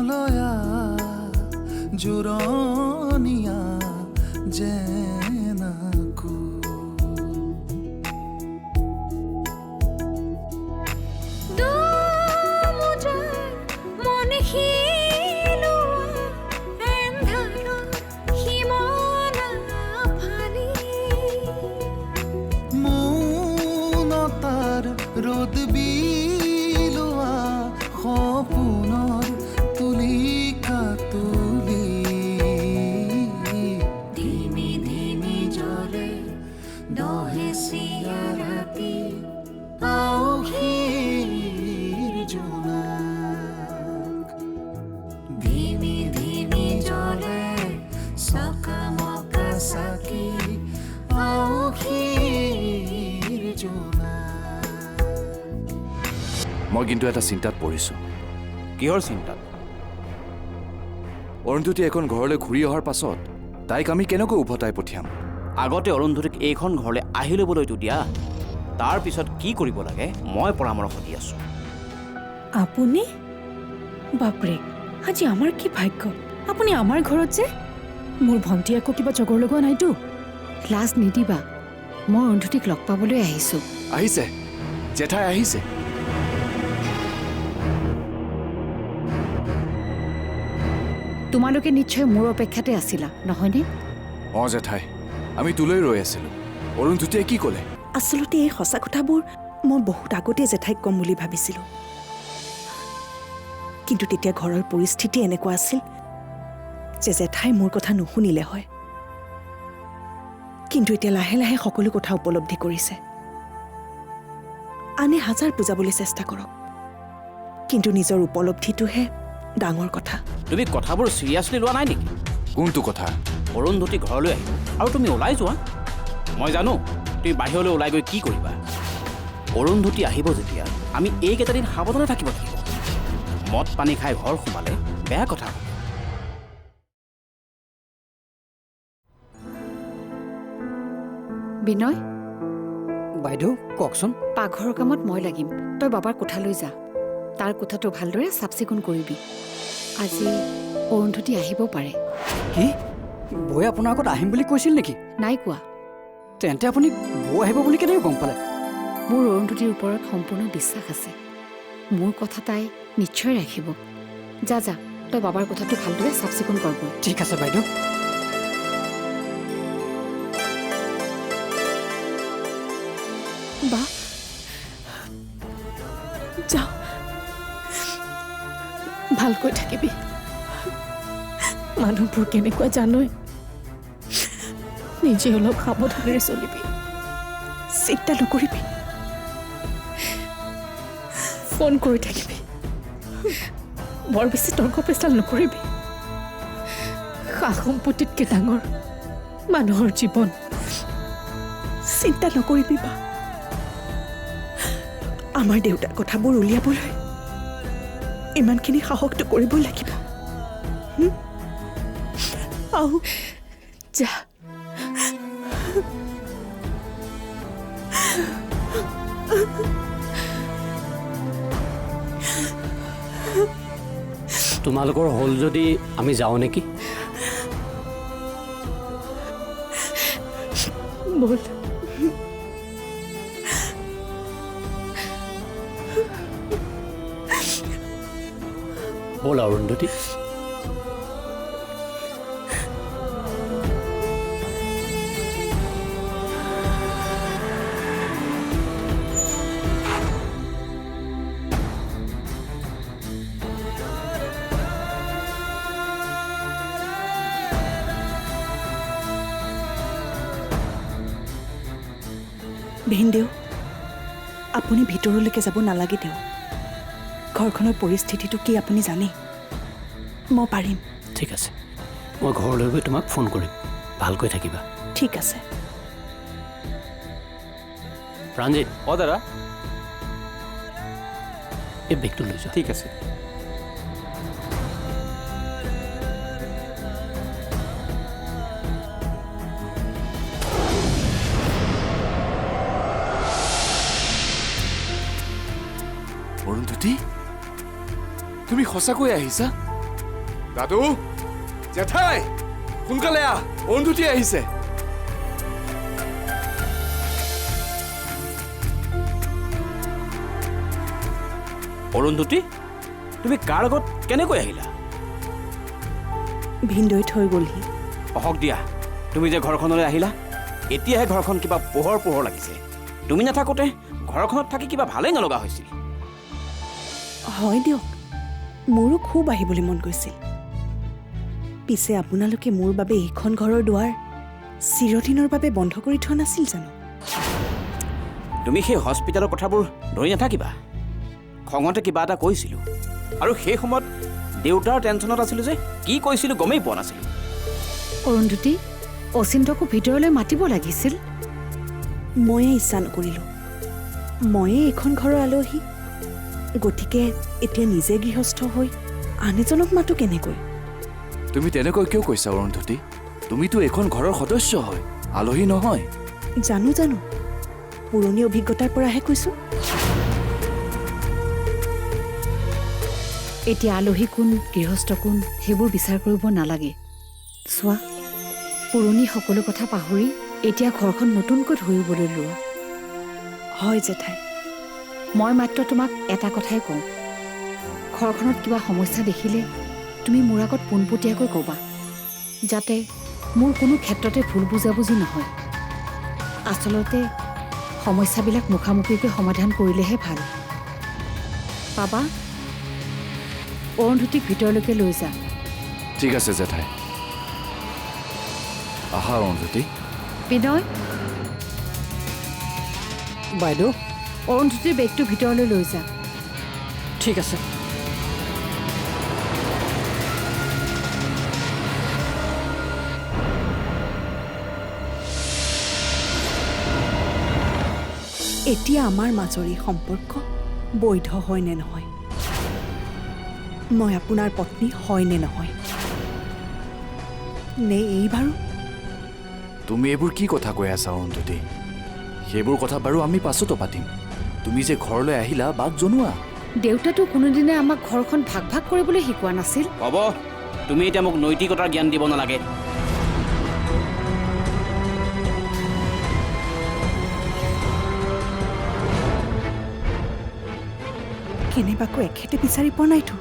মলয়া জোৰণীয়া জেনাকু ৰোদ বিলোৱা সপোনৰ তুলিকা তুলি ধিমি ধিমি জ্বলে দহেচিয়া ৰাতি আউসীৰ জোনাক ধিমি ধিমি জ্বলে চকামকা চাকি আউসীৰ জোনাক মই কিন্তু এটা চিন্তাত পৰিছোঁ। কিহৰ চিন্তাত? অৰুন্ধতী এখন ঘৰলৈ ঘূৰি অহাৰ পাছত তাইক আমি কেনেকৈ উভতাই পঠিয়াম? আগতে অৰুন্ধতীক এইখন ঘৰলৈ আহি ল'বলৈতো দিয়া, তাৰ পিছত কি কৰিব লাগে মই পৰামৰ্শ দি আছোঁ। আপুনি? বাপৰে, আজি আমাৰ কি ভাগ্য, আপুনি আমাৰ ঘৰত যে। মোৰ ভণ্টি আকৌ কিবা জগৰ লগোৱা নাইতো? লাজ নিদিবা, মই অৰুন্ধতীক লগ পাবলৈ আহিছোঁ। আহিছে, জেঠাই আহিছে। তোমালোকে নিশ্চয় মোৰ অপেক্ষাতে আছিলা, নহয়নে? অঁ জেঠাই, আমি তোলৈ ৰৈ আছিলোঁ। অৰুন্ধতীয়ে কি ক'লে? আচলতে এই সঁচা কথাবোৰ মই বহুত আগতে জেঠাইক ক'ম বুলি ভাবিছিলোঁ, কিন্তু তেতিয়া ঘৰৰ পৰিস্থিতি এনেকুৱা আছিল যে জেঠাই মোৰ কথা নুশুনিলে হয়। কিন্তু এতিয়া লাহে লাহে সকলো কথা উপলব্ধি কৰিছে। আনে হাজাৰ বুজাবলৈ চেষ্টা কৰক, কিন্তু নিজৰ উপলব্ধিটোহে ডাঙৰ কথা। তুমি কথাবোৰ চিৰিয়াছলি লোৱা নাই নেকি? কোনটো কথা? অৰুন্ধতী ঘৰলৈ আহিব আৰু তুমি ওলাই যোৱা। মই জানো তুমি বাহিৰলৈ ওলাই গৈ কি কৰিবা। অৰুন্ধতী আহিব যেতিয়া আমি এইকেইটা দিন সাৱধানে থাকিব লাগিব। মদ পানী খাই ঘৰ সোমালে বেয়া কথা। বিনয়, বাইদেউ কওকচোন। পাকঘৰৰ কামত মই লাগিম, তই বাবাৰ কোঠালৈ যা। তাৰ কোঠাটো ভালদৰে চাফ চিকুণ কৰিবি। আজি অৰুন্ধতী আহিব পাৰে। কি বৌয়ে আপোনাৰ আগত আহিম বুলি কৈছিল নেকি? নাই কোৱা। তেন্তে আপুনি বৌ আহিব বুলি কেনেকৈ গম পালে? মোৰ অৰুন্ধতীৰ ওপৰত সম্পূৰ্ণ বিশ্বাস আছে। মোৰ কথা তাই নিশ্চয় ৰাখিব। যা যা, তই বাবাৰ কোঠাটো ভালদৰে চাফ চিকুণ কৰব। ঠিক আছে বাইদেউ। বা যাও, ভালকৈ থাকিবি। মানুহবোৰ কেনেকুৱা জানই, নিজে অলপ সাৱধানেৰে চলিবি। চিন্তা নকৰিবি, ফোন কৰি থাকিবি। বৰ বেছি তৰ্ক পেচাল নকৰিবি। সা সম্পত্তিতকৈ ডাঙৰ মানুহৰ জীৱন। চিন্তা নকৰিবি বা। আমাৰ দেউতাৰ কথাবোৰ উলিয়াবলৈ ইমানখিনি সাহসটো কৰিব লাগিব। আহো যা। তোমালোকৰ হ'ল যদি আমি যাওঁ নেকি? বল। ব'ল অৰুন্ধতী। ভিনদেউ, আপুনি ভিতৰলৈকে যাব নালাগে দেউ। ঘৰখনৰ পৰিস্থিতিটো কি আপুনি জানে? মই পাৰিম। ঠিক আছে, মই ঘৰলৈ গৈ তোমাক ফোন কৰিম। ভালকৈ থাকিবা। ঠিক আছে। প্ৰাণজিৎ। অঁ দাদা। এই বেগটো লৈ যোৱা। ঠিক আছে। অৰুন্ধতী, তুমি সঁচাকৈ আহিছা? দাদু জেঠাই সোনকালে আহ অৰুন্ধতী আহিছে অৰুন্ধতী তুমি কাৰ আগত কেনেকৈ আহিলা ভিনদৈ থৈ গ'লহি অহক দিয়া তুমি যে ঘৰখনলৈ আহিলা এতিয়াহে ঘৰখন কিবা পোহৰ পোহৰ লাগিছে তুমি নাথাকোঁতে ঘৰখনত থাকি কিবা ভালেই নলগা হৈছিল হয় দিয়ক মোৰো খুব আহিবলৈ মন গৈছিল পিছে আপোনালোকে মোৰ বাবে এইখন ঘৰৰ দুৱাৰ চিৰদিনৰ বাবে বন্ধ কৰি থোৱা নাছিল জানো তুমি সেই হস্পিটেলৰ কথাবোৰ ধৰি নাথাকিবা খঙতে কিবা এটা কৈছিলোঁ আৰু সেই সময়ত দেউতাৰ টেনশ্যনত আছিলোঁ যে কি কৈছিলোঁ গমেই পোৱা নাছিলোঁ অৰুন্ধতী অচিন্তকো ভিতৰলৈ মাতিব লাগিছিল ময়ে ইচ্ছা নকৰিলোঁ ময়ে এইখন ঘৰৰ আলহী গতিকে এতিয়া নিজে গৃহস্থ হৈ আন এজনক মাতো কেনেকৈ তুমি তেনেকৈ কিয় কৈছা অৰুন্ধতী তুমিতো এখন ঘৰৰ সদস্য হয় আলহী নহয় জানো জানো পুৰণি অভিজ্ঞতাৰ পৰাহে কৈছোঁ এতিয়া আলহী কোন গৃহস্থ কোন সেইবোৰ বিচাৰ কৰিব নালাগে চোৱা পুৰণি সকলো কথা পাহৰি এতিয়া ঘৰখন নতুনকৈ ধৰিবলৈ লোৱা হয় জেঠাই মই মাত্ৰ তোমাক এটা কথাই কওঁ ঘৰখনত কিবা সমস্যা দেখিলে তুমি মোৰ আগত পোনপটীয়াকৈ ক'বা যাতে মোৰ কোনো ক্ষেত্ৰতে ভুল বুজাবুজি নহয় আচলতে সমস্যাবিলাক মুখামুখিকৈ সমাধান কৰিলেহে ভাল পাবা অৰুন্ধতীক ভিতৰলৈকে লৈ যা ঠিক আছে জেঠাই আহা অৰুন্ধতী বিনয় বাইদেউ অৰুন্ধতীৰ বেগটো ভিতৰলৈ লৈ যা ঠিক আছে এতিয়া আমাৰ মাজৰ এই সম্পৰ্ক বৈধ হয় নে নহয় মই আপোনাৰ পত্নী হয় নে নহয় নে এইবাৰো তুমি এইবোৰ কি কথা কৈ আছা অৰুন্ধতী সেইবোৰ কথা বাৰু আমি পাছতো পাতিম তুমি যে ঘৰলৈ আহিলা বাক জনোৱা দেউতাতো কোনোদিনে আমাক ঘৰখন ভাগ ভাগ কৰিবলৈ শিকোৱা নাছিল হ'ব তুমি এতিয়া মোক নৈতিকতাৰ জ্ঞান দিব নালাগে কেনেবাকৈ এখেতে বিচাৰি পোৱা নাইতো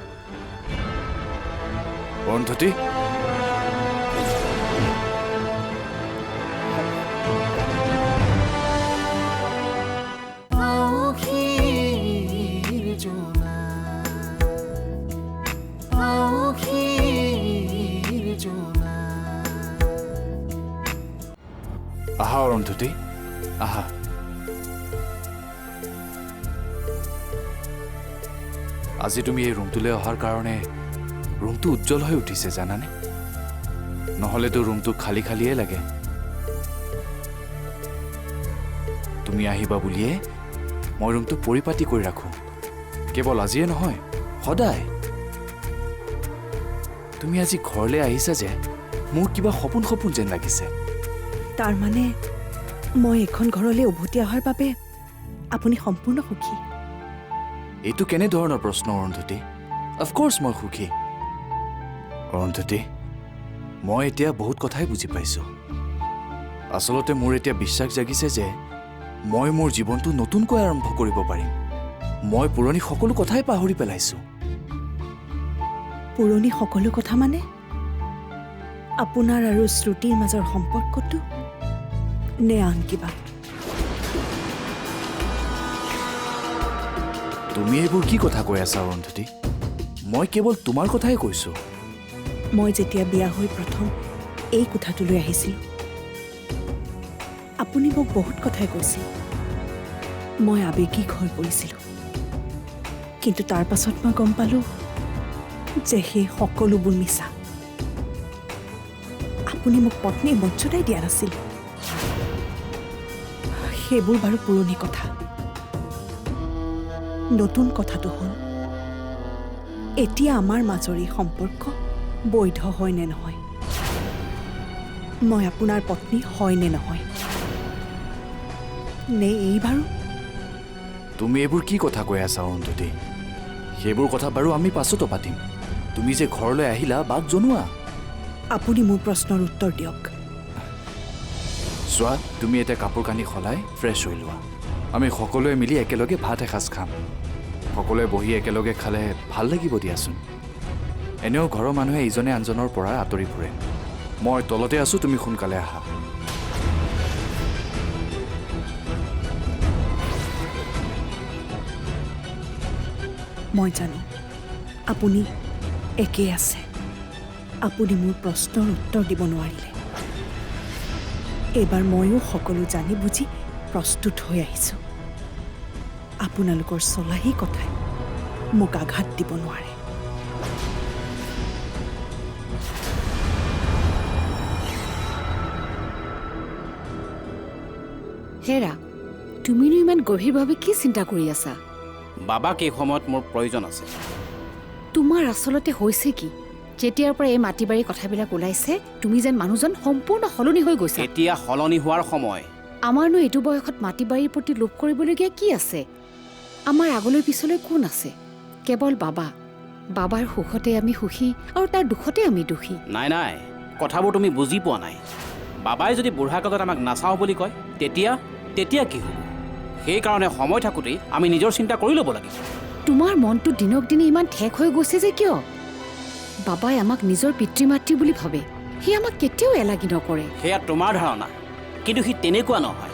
অৰুন্ধতী আউখিৰ জোনা আউখিৰ জোনা আহা অৰুন্ধতী আহা আজি তুমি এই ৰুমটোলৈ অহাৰ কাৰণে ৰুমটো উজ্জ্বল হৈ উঠিছে জানানে নহ'লেতো ৰুমটো খালী খালীয়ে লাগে তুমি আহিবা বুলিয়ে মই ৰুমটো পৰিপাতি কৰি ৰাখোঁ কেৱল আজিয়ে নহয় সদায় তুমি আজি ঘৰলৈ আহিছা যে মোৰ কিবা সপোন সপোন যেন লাগিছে তাৰমানে মই এইখন ঘৰলৈ উভতি অহাৰ বাবে আপুনি সম্পূৰ্ণ সুখী এইটো কেনেধৰণৰ প্ৰশ্ন অৰুন্ধতী অফক'ৰ্ছ মই সুখী অৰুন্ধতী মই এতিয়া বহুত কথাই বুজি পাইছোঁ আচলতে মোৰ এতিয়া বিশ্বাস জাগিছে যে মই মোৰ জীৱনটো নতুনকৈ আৰম্ভ কৰিব পাৰিম মই পুৰণি সকলো কথাই পাহৰি পেলাইছোঁ পুৰণি সকলো কথা মানে আপোনাৰ আৰু শ্ৰুতিৰ মাজৰ সম্পৰ্কটো নে আন কিবা তুমি এইবোৰ কি কথা কৈ আছা অৰুন্ধতী মই কেৱল তোমাৰ কথাই কৈছোঁ মই যেতিয়া বিয়া হৈ প্ৰথম এই কোঠাটোলৈ আহিছিলোঁ আপুনি মোক বহুত কথাই কৈছিল মই আৱেগিক হৈ পৰিছিলোঁ কিন্তু তাৰ পাছত মই গম পালোঁ যে সেই সকলোবোৰ মিছা আপুনি মোক পত্নীৰ মৰ্যাদাই দিয়া নাছিল সেইবোৰ বাৰু পুৰণি কথা নতুন কথাটো হ'ল এতিয়া আমাৰ মাজৰ এই সম্পৰ্ক বৈধ হয় নে নহয় মই আপোনাৰ পত্নী হয় নে নহয় নে এইবাৰো তুমি এইবোৰ কি কথা কৈ আছা অৰুন্ধতী সেইবোৰ কথা বাৰু আমি পাছতো পাতিম তুমি যে ঘৰলৈ আহিলা বাক জনোৱা। আপুনি মোৰ প্ৰশ্নৰ উত্তৰ দিয়ক। চোৱা, তুমি এতিয়া কাপোৰ কানি সলাই ফ্ৰেছ হৈ লোৱা। আমি সকলোৱে মিলি একেলগে ভাত এসাঁজ খাম। সকলোৱে বহি একেলগে খালে ভাল লাগিব দিয়াচোন। এনেও ঘৰৰ মানুহে ইজনে আনজনৰ পৰা আঁতৰি ফুৰে। মই তলতে আছোঁ, তুমি সোনকালে আহা। মই জানো আপুনি একেই আছে। আপুনি মোৰ প্ৰশ্নৰ উত্তৰ দিব নোৱাৰিলে। এইবাৰ ময়ো সকলো জানি বুজি প্ৰস্তুত হৈ আহিছোঁ। আপোনালোকৰ চলাহী কথাই মোক আঘাত দিব নোৱাৰে। হেৰা, তুমিনো ইমান গভীৰভাৱে কি চিন্তা কৰি আছা? বাবাক এই সময়ত মোৰ প্ৰয়োজন আছে। তোমাৰ আচলতে হৈছে কি? যেতিয়াৰ পৰা এই মাটি বাৰী কথাবিলাক ওলাইছে, তুমি যেন মানুহজন সম্পূৰ্ণ সলনি হৈ গৈছা। এতিয়া সলনি হোৱাৰ সময়। আমাৰনো এইটো বয়সত মাটি বাৰীৰ প্ৰতি লোভ কৰিবলগীয়া কি আছে? আমাৰ আগলৈ পিছলৈ কোন আছে? কেৱল বাবা। বাবাৰ সুখতে আমি সুখী আৰু তাৰ দুখতে আমি দুখী। নাই নাই, কথাবোৰ তুমি বুজি পোৱা নাই। বাবাই যদি বুঢ়া কালত আমাক নাচাওঁ বুলি কয়, তেতিয়া কি হ'ব? সেইকাৰণে সময় থাকোঁতেই আমি নিজৰ চিন্তা কৰি ল'ব লাগিব। তোমাৰ মনটো দিনক দিনে ইমান ঠেক হৈ গৈছে যে কিয়? বাবাই আমাক নিজৰ পিতৃ মাতৃ বুলি ভাবে। সি আমাক কেতিয়াও এলাগি নকৰে। সেয়া তোমাৰ ধাৰণা, কিন্তু সি তেনেকুৱা নহয়।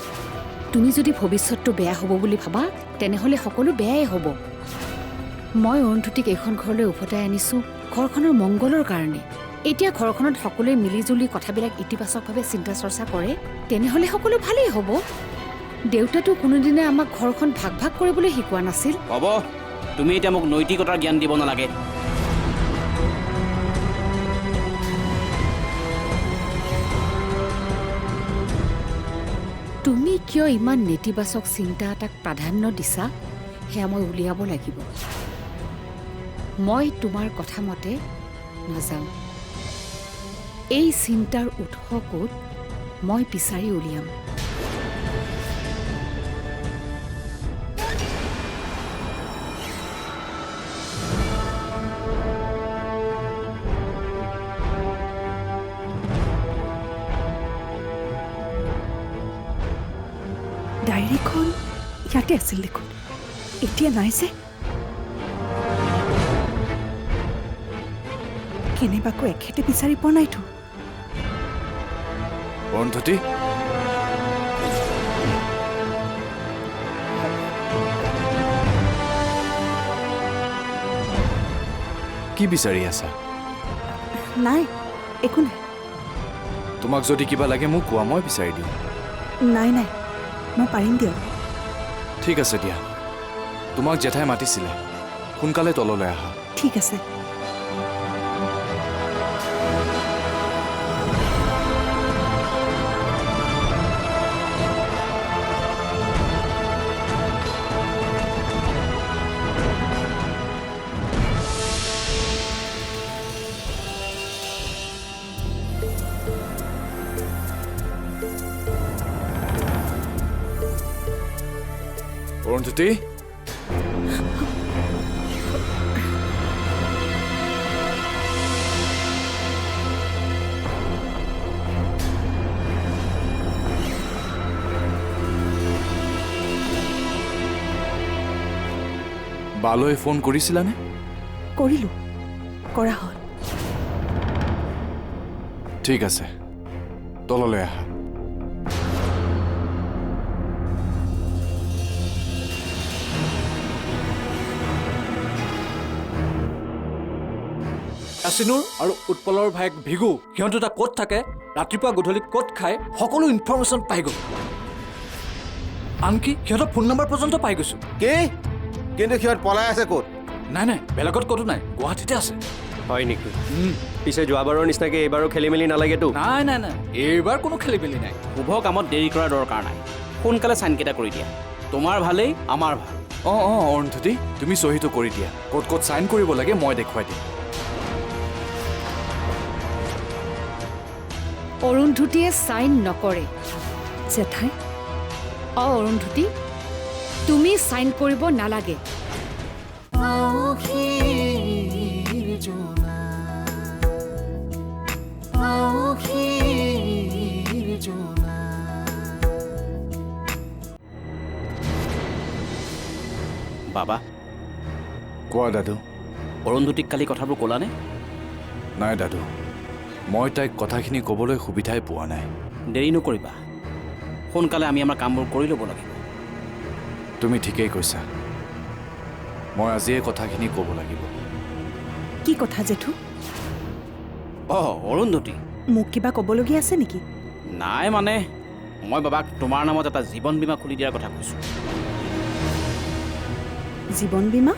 তুমি যদি ভৱিষ্যতটো বেয়া হ'ব বুলি ভাবা, তেনেহ'লে সকলো বেয়াই হ'ব। মই অৰুন্ধতীক এইখন ঘৰলৈ উভতাই আনিছোঁ ঘৰখনৰ মংগলৰ কাৰণে। এতিয়া ঘৰখনত সকলোৱে মিলিজুলি কথাবিলাক ইতিবাচকভাৱে চিন্তা চৰ্চা কৰে, তেনেহ'লে সকলো ভালেই হ'ব। দেউতাতো কোনোদিনে আমাক ঘৰখন ভাগ ভাগ কৰিবলৈ শিকোৱা নাছিল। হ'ব, তুমি এতিয়া মোক নৈতিকতাৰ জ্ঞান দিব নালাগে। তুমি কিয় ইমান নেতিবাচক চিন্তা এটাক প্ৰাধান্য দিছা, সেয়া মই উলিয়াব লাগিব। মই তোমাৰ কথা মতে নাযাওঁ। এই চিন্তাৰ উৎস ক'ত মই বিচাৰি উলিয়াম। ডায়েৰীখন ইয়াতে আছিল দেখোন, এতিয়া নাই যে। কেনেবাকৈ এখেতে বিচাৰি পোৱা নাইতো। অৰুন্ধতী, কি বিচাৰি আছা? নাই, একো নাই। তোমাক যদি কিবা লাগে মোক কোৱা, মই বিচাৰি দিওঁ। নাই নাই, মই পাৰিম দিয়ক। ঠিক আছে দিয়া, তোমাক জেঠাই মাতিছিলে, সোনকালে তললৈ আহা। ঠিক আছে। অৰুন্ধতী, বালৈ ফোন কৰিছিলানে? কৰিলোঁ, কৰা হ'ল। ঠিক আছে, তললৈ আহা। আচিনুৰ আৰু উৎপলৰ ভায়েক ভিগু, সিহঁত দুটা ক'ত থাকে, ৰাতিপুৱা গধূলি ক'ত খায়, সকলো ইনফৰমেশ্যন পাই গ'লো। আনকি সিহঁতৰ ফোন নম্বৰ পৰ্যন্ত পাই গৈছোঁ। কি? কিন্তু সিহঁত পলাই আছে ক'ত? নাই নাই, বেলেগত ক'তো নাই, গুৱাহাটীতে আছে। হয় নেকি? পিছে যোৱাবাৰৰ নিচিনাকৈ এইবাৰো খেলি মেলি নালাগেতো? নাই নাই নাই, এইবাৰ কোনো খেলি মেলি নাই। শুভ কামত দেৰি কৰাৰ দৰকাৰ নাই। সোনকালে চাইনকেইটা কৰি দিয়া। তোমাৰ ভালেই, আমাৰ ভাল। অঁ অৰুন্ধতী, তুমি চহীটো কৰি দিয়া। ক'ত ক'ত চাইন কৰিব লাগে মই দেখুৱাই দিম। অৰুন্ধতীয়ে চাইন নকৰে। জেঠাই, অৰুন্ধতী, তুমি চাইন কৰিব নালাগে। আঁখিৰ জোনাক আউসীৰ জোনা বাবা কোৱা দাদু। অৰুন্ধতীক কালি কথাবোৰ ক'লানে? নাই দাদু, মই তাইক কথাখিনি ক'বলৈ সুবিধাই পোৱা নাই। দেৰি নকৰিবা, সোনকালে আমি আমাৰ কামবোৰ কৰি ল'ব লাগিব। তুমি ঠিকেই কৈছা, মই আজিয়ে কথাখিনি ক'ব লাগিব। কি কথা জেঠু? অৰুন্ধতী মোক কিবা ক'বলগীয়া আছে নেকি? নাই মানে মই বাবাক তোমাৰ নামত এটা জীৱন বীমা খুলি দিয়াৰ কথা কৈছোঁ। জীৱন বীমা?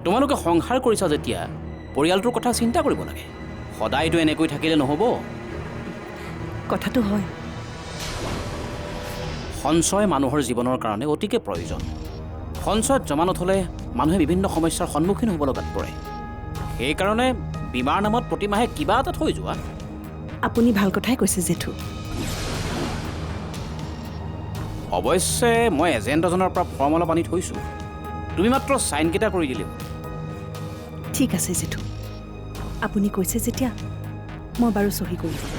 তোমালোকে সংসাৰ কৰিছা যেতিয়া পৰিয়ালটোৰ কথা চিন্তা কৰিব লাগে। সদায়তো এনেকৈ থাকিলে নহ'ব। কথাটো হয়। সঞ্চয় মানুহৰ জীৱনৰ কাৰণে অতিকে প্ৰয়োজন। সঞ্চয়ত জমা নথ'লে মানুহে বিভিন্ন সমস্যাৰ সন্মুখীন হ'ব লগাত পৰে। সেইকাৰণে বীমাৰ নামত প্ৰতিমাহে কিবা এটা থৈ যোৱা। আপুনি ভাল কথাই কৈছে জেঠু। অৱশ্যে মই এজেণ্ট এজনৰ পৰা ফৰ্ম অলপ আনি থৈছোঁ, তুমি মাত্ৰ চাইনকেইটা কৰি দিলেও। ঠিক আছে জেঠু, আপুনি কৈছে যেতিয়া মই বাৰু চহী কৰি দিম।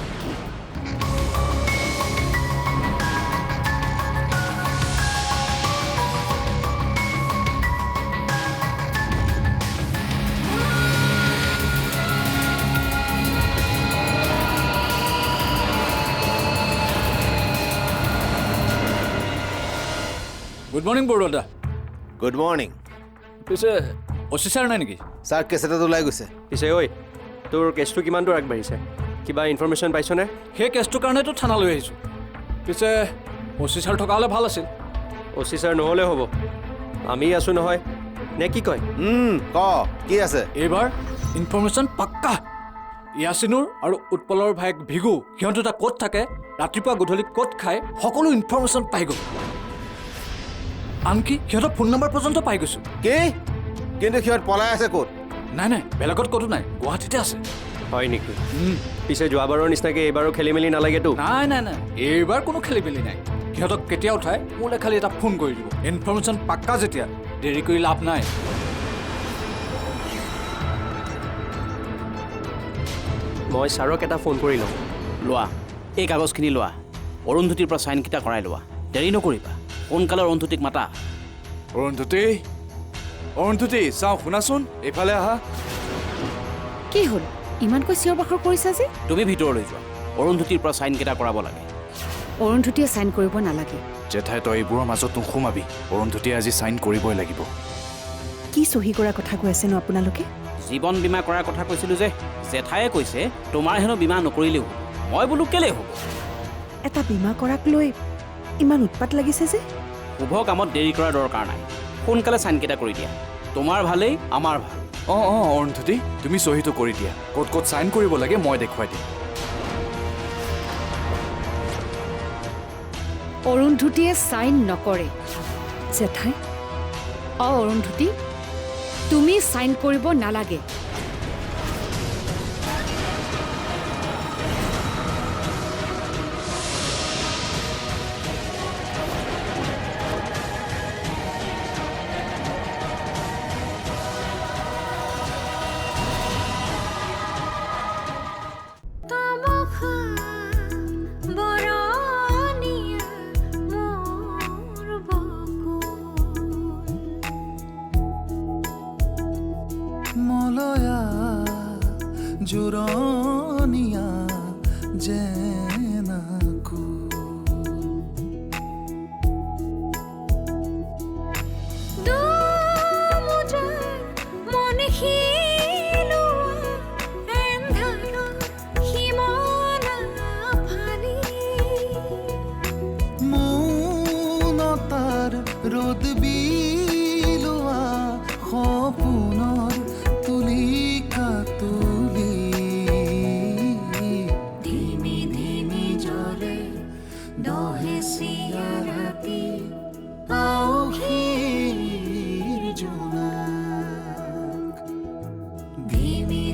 Good morning Baruah. Good morning. পিছে অচি ছাৰ নাই নেকি? ছাৰ কেছ এটাত ওলাই গৈছে। পিছে ঐ, তোৰ কেছটো কিমান দূৰ আগবাঢ়িছে? কিবা ইনফৰমেশ্যন পাইছনে? সেই কেছটোৰ কাৰণেতো থানালৈ আহিছোঁ। পিছে অচি ছাৰ থকা হ'লে ভাল আছিল। অচি ছাৰ নহ'লে হ'ব, আমি আছোঁ নহয়, নে কি কয়? ক কি আছে? এইবাৰ ইনফৰমেশ্যন পাক্কা। ইয়াছিনুৰ আৰু উৎপলৰ ভায়েক ভিগু, সিহঁত দুটা ক'ত থাকে, ৰাতিপুৱা গধূলি ক'ত খায়, সকলো ইনফৰমেশ্যন পাই গ'ল। আনকি সিহঁতৰ ফোন নম্বৰ পৰ্যন্ত পাই গৈছোঁ। কি? কিন্তু সিহঁত পলাই আছে ক'ত? নাই বেলেগত ক'তো নাই, গুৱাহাটীতে আছে। হয় নেকি? পিছে যোৱাবাৰৰ নিচিনাকৈ এইবাৰো খেলি মেলি নালাগেতো? নাই এইবাৰ কোনো খেলি মেলি নাই। সিহঁতক কেতিয়া উঠাই মোলৈ খালি এটা ফোন কৰি দিব। ইনফৰমেশ্যন পাক্কা যেতিয়া, দেৰি কৰি লাভ নাই। মই ছাৰক এটা ফোন কৰি লওঁ। লোৱা, এই কাগজখিনি লোৱা, অৰুন্ধতীৰ পৰা চাইনকেইটা কৰাই লোৱা। দেৰি নকৰিবা, সোনকালে অৰুন্ধতীক মাতা। অৰুন্ধতী চাওঁ, শুনাচোন, এইফালে আহা। কি হ'ল ইমানকৈ চিঞৰ বাখৰ কৰিছা যে? তুমি ভিতৰলৈ যোৱা, অৰুন্ধতীৰ পৰা চাইনকেইটা কৰাব লাগে। অৰুন্ধতীয়ে চাইন কৰিব নালাগে। জেঠাই, তই এইবোৰৰ মাজত নোসোমাবি। অৰুন্ধতীয়ে আজি চাইন কৰিবই লাগিব। কি চহী কৰা কথা কৈ আছেনো আপোনালোকে? জীৱন বীমা কৰাৰ কথা কৈছিলোঁ যে, জেঠায়ে কৈছে তোমাৰ হেনো বীমা নকৰিলেও হ'ব। মই বোলো কেলে হ'ব? এটা বীমা কৰাক লৈ ইমান উৎপাত লাগিছে যে? শুভ কামত দেৰি কৰাৰ দৰকাৰ নাই, সোনকালে চাইনকেইটা কৰি দিয়া। তোমাৰ ভালেই, আমাৰ ভাল। অৰুন্ধতী, তুমি চহীটো কৰি দিয়া। ক'ত ক'ত চাইন কৰিব লাগে মই দেখুৱাই দিম। অৰুন্ধতীয়ে চাইন নকৰে। জেঠাই, অৰুন্ধতী, তুমি চাইন কৰিব নালাগে। মলয়া জোৰণীয়া জেনাকু মৌনতাৰ ৰ'দ বিলোৱা সপোনৰ তুলিকা তুলি ধিমি ধিমি জ্বলে দহে চিয়া ৰাতি আউসীৰ জোনাক ধিমি